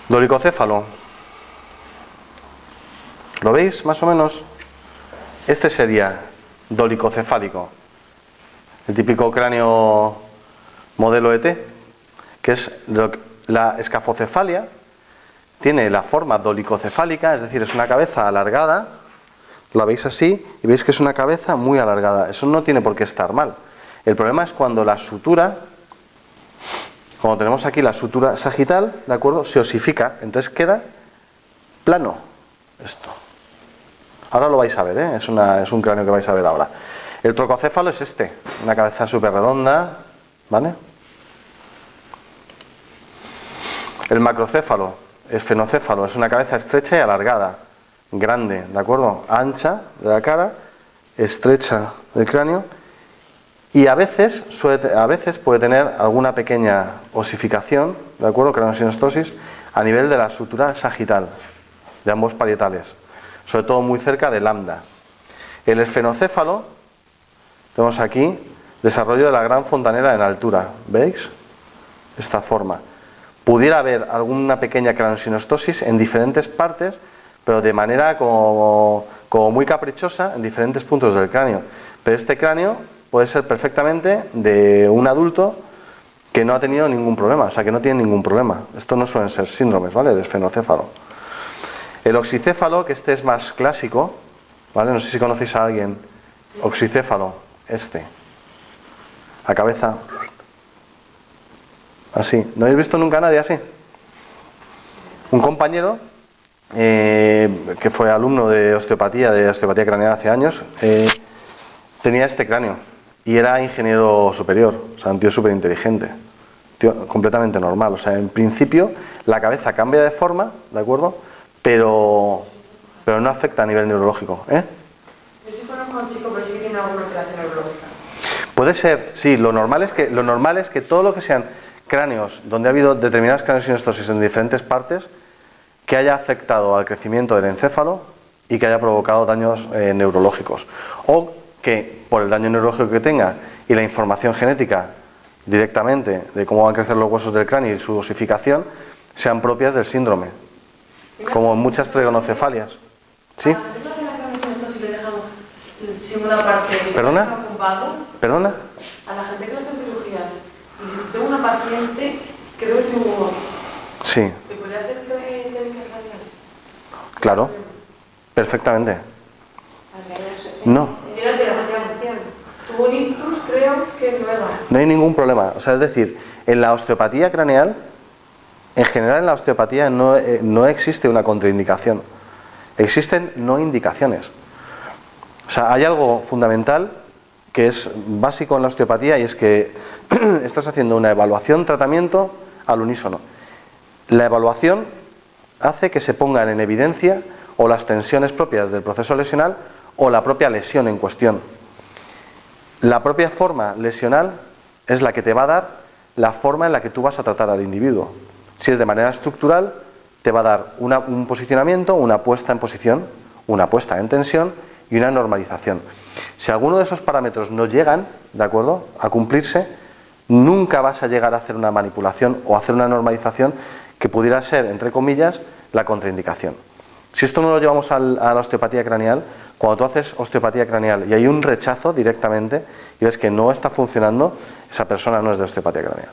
Dolicocéfalo. ¿Lo veis más o menos? Este sería dolicocefálico. El típico cráneo modelo ET, que es la escafocefalia, tiene la forma dolicocefálica, es decir, es una cabeza alargada. La veis así y veis que es una cabeza muy alargada. Eso no tiene por qué estar mal. El problema es cuando la sutura, como tenemos aquí la sutura sagital, ¿de acuerdo?, se osifica, entonces queda plano esto. Ahora lo vais a ver, ¿eh? Es un cráneo que vais a ver ahora. El trococéfalo es este, una cabeza súper redonda, ¿vale? El macrocéfalo, esfenocéfalo, es una cabeza estrecha y alargada, grande, ¿de acuerdo?, ancha de la cara, estrecha del cráneo, y a veces puede tener alguna pequeña osificación, ¿de acuerdo?, craneosinostosis, a nivel de la sutura sagital, de ambos parietales, sobre todo muy cerca del lambda. El esfenocéfalo, tenemos aquí, desarrollo de la gran fontanera en altura, ¿veis? Esta forma. Pudiera haber alguna pequeña craneosinostosis en diferentes partes, pero de manera como muy caprichosa en diferentes puntos del cráneo. Pero este cráneo puede ser perfectamente de un adulto que no ha tenido ningún problema, o sea, que no tiene ningún problema. Esto no suelen ser síndromes, ¿vale? El esfenocéfalo. El oxicéfalo, que este es más clásico, ¿vale? No sé si conocéis a alguien. Oxicéfalo, este. La cabeza así. ¿No habéis visto nunca a nadie así? Un compañero que fue alumno de osteopatía craneal hace años, tenía este cráneo y era ingeniero superior, o sea, un tío súper inteligente, tío completamente normal. O sea, en principio la cabeza cambia de forma, ¿de acuerdo?, pero no afecta a nivel neurológico, ¿eh? Yo sí conozco a un chico, pero sí que tiene alguna alteración neurológica. Puede ser, sí. Lo normal es que todo lo que sean cráneos donde ha habido determinadas craneosinostosis en diferentes partes, que haya afectado al crecimiento del encéfalo y que haya provocado daños neurológicos, o que por el daño neurológico que tenga y la información genética directamente de cómo van a crecer los huesos del cráneo y su osificación sean propias del síndrome, como en muchas trigonocefalias. ¿Sí? ¿Perdona? ¿Perdona? A la gente que hace cirugías, y tengo una paciente que creo que es neurólogo. Sí. ¿Te puede hacer técnica radial? Claro, perfectamente. No. Tuvo un ictus, creo que nueva. No hay ningún problema. O sea, es decir, en la osteopatía craneal, en general en la osteopatía no existe una contraindicación. Existen no indicaciones. O sea, hay algo fundamental que es básico en la osteopatía y es que estás haciendo una evaluación, tratamiento al unísono. La evaluación hace que se pongan en evidencia o las tensiones propias del proceso lesional o la propia lesión en cuestión. La propia forma lesional es la que te va a dar la forma en la que tú vas a tratar al individuo. Si es de manera estructural, te va a dar un posicionamiento, una puesta en posición, una puesta en tensión y una normalización. Si alguno de esos parámetros no llegan, ¿de acuerdo?, a cumplirse, nunca vas a llegar a hacer una manipulación o hacer una normalización que pudiera ser, entre comillas, la contraindicación. Si esto no lo llevamos a la osteopatía craneal, cuando tú haces osteopatía craneal y hay un rechazo directamente y ves que no está funcionando, esa persona no es de osteopatía craneal.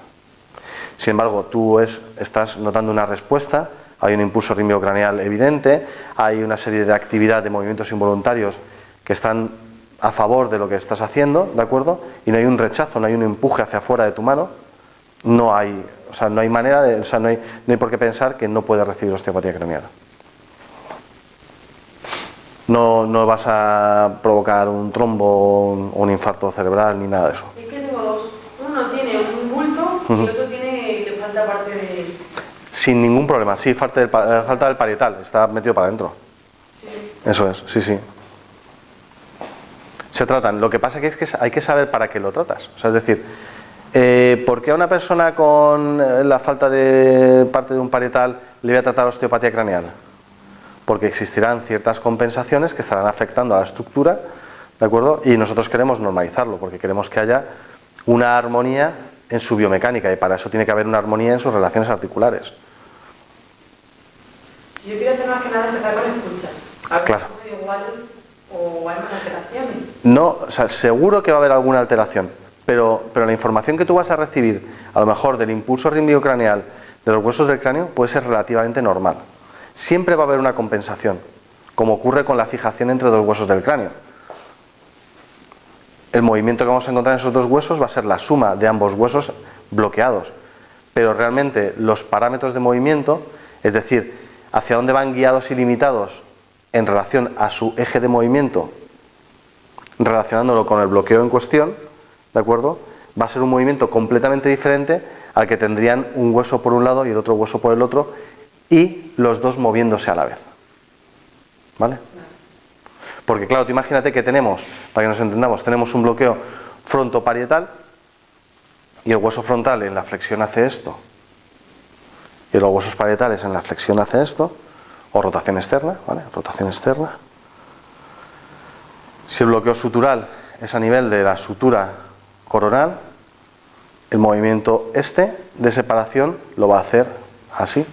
Sin embargo, tú estás notando una respuesta, hay un impulso rítmico-craneal evidente, hay una serie de actividad de movimientos involuntarios que están a favor de lo que estás haciendo, ¿de acuerdo? Y no hay un rechazo, no hay un empuje hacia afuera de tu mano, no hay manera de, no hay por qué pensar que no puedes recibir osteopatía craneal. No vas a provocar un trombo o un infarto cerebral ni nada de eso. Es que tengo dos. Uno tiene un bulto y el otro le falta parte de... Sin ningún problema, sí, falta del parietal, está metido para adentro. Sí. Eso es, sí. Se tratan. Lo que pasa es que hay que saber para qué lo tratas. O sea, es decir, ¿por qué a una persona con la falta de parte de un parietal le voy a tratar osteopatía craneal? Porque existirán ciertas compensaciones que estarán afectando a la estructura, ¿de acuerdo? Y nosotros queremos normalizarlo, porque queremos que haya una armonía en su biomecánica, y para eso tiene que haber una armonía en sus relaciones articulares. Si yo quiero hacer más que nada empezar con escuchas, a ver Claro. si son iguales o hay más alteraciones. No, o sea, seguro que va a haber alguna alteración, pero la información que tú vas a recibir, a lo mejor del impulso rítmico craneal de los huesos del cráneo, puede ser relativamente normal. Siempre va a haber una compensación, como ocurre con la fijación entre dos huesos del cráneo. El movimiento que vamos a encontrar en esos dos huesos va a ser la suma de ambos huesos bloqueados, pero realmente los parámetros de movimiento, es decir, hacia dónde van guiados y limitados en relación a su eje de movimiento, relacionándolo con el bloqueo en cuestión, ¿de acuerdo? Va a ser un movimiento completamente diferente al que tendrían un hueso por un lado y el otro hueso por el otro, y los dos moviéndose a la vez. ¿Vale? Porque claro, tú imagínate que tenemos, para que nos entendamos, tenemos un bloqueo frontoparietal y el hueso frontal en la flexión hace esto y los huesos parietales en la flexión hace esto, o rotación externa, ¿vale? Rotación externa. Si el bloqueo sutural es a nivel de la sutura coronal, el movimiento de separación lo va a hacer así.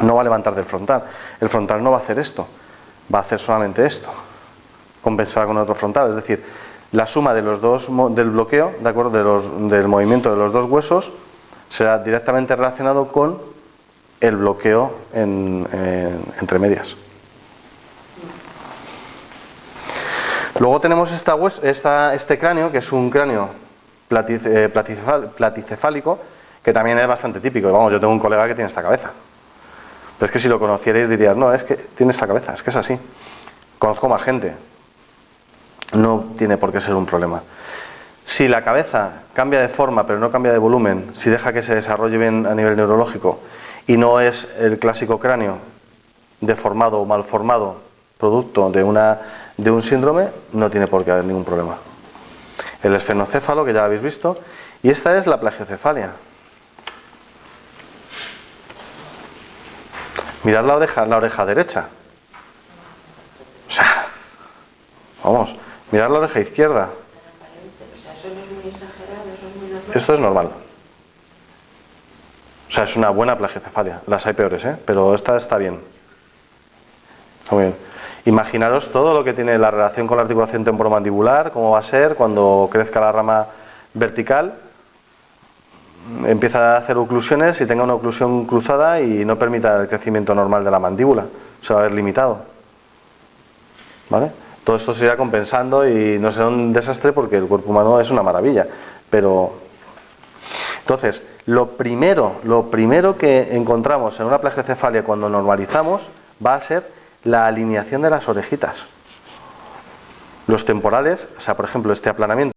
No va a levantar del frontal. El frontal no va a hacer esto, va a hacer solamente esto. Compensará con otro frontal. Es decir, la suma de los dos del bloqueo, ¿de acuerdo? Del movimiento de los dos huesos será directamente relacionado con el bloqueo entre medias. Luego tenemos este cráneo, que es un cráneo platicefálico, que también es bastante típico. Vamos, yo tengo un colega que tiene esta cabeza. Pero es que si lo conocierais dirías, no, es que tiene esta cabeza, es que es así. Conozco más gente. No tiene por qué ser un problema. Si la cabeza cambia de forma pero no cambia de volumen, si deja que se desarrolle bien a nivel neurológico y no es el clásico cráneo deformado o malformado producto de un síndrome, no tiene por qué haber ningún problema. El esfenocéfalo, que ya habéis visto, y esta es la plagiocefalia. Mirad la oreja derecha. O sea, vamos, mirad la oreja izquierda. Esto es normal. O sea, es una buena plagiocefalia. Las hay peores, pero esta está bien. Está muy bien. Imaginaros todo lo que tiene la relación con la articulación temporomandibular, cómo va a ser cuando crezca la rama vertical, empieza a hacer oclusiones y tenga una oclusión cruzada y no permita el crecimiento normal de la mandíbula. Se va a ver limitado. ¿Vale? Todo esto se irá compensando y no será un desastre porque el cuerpo humano es una maravilla. Pero entonces, lo primero que encontramos en una plagiocefalia cuando normalizamos va a ser la alineación de las orejitas. Los temporales, o sea, por ejemplo, este aplanamiento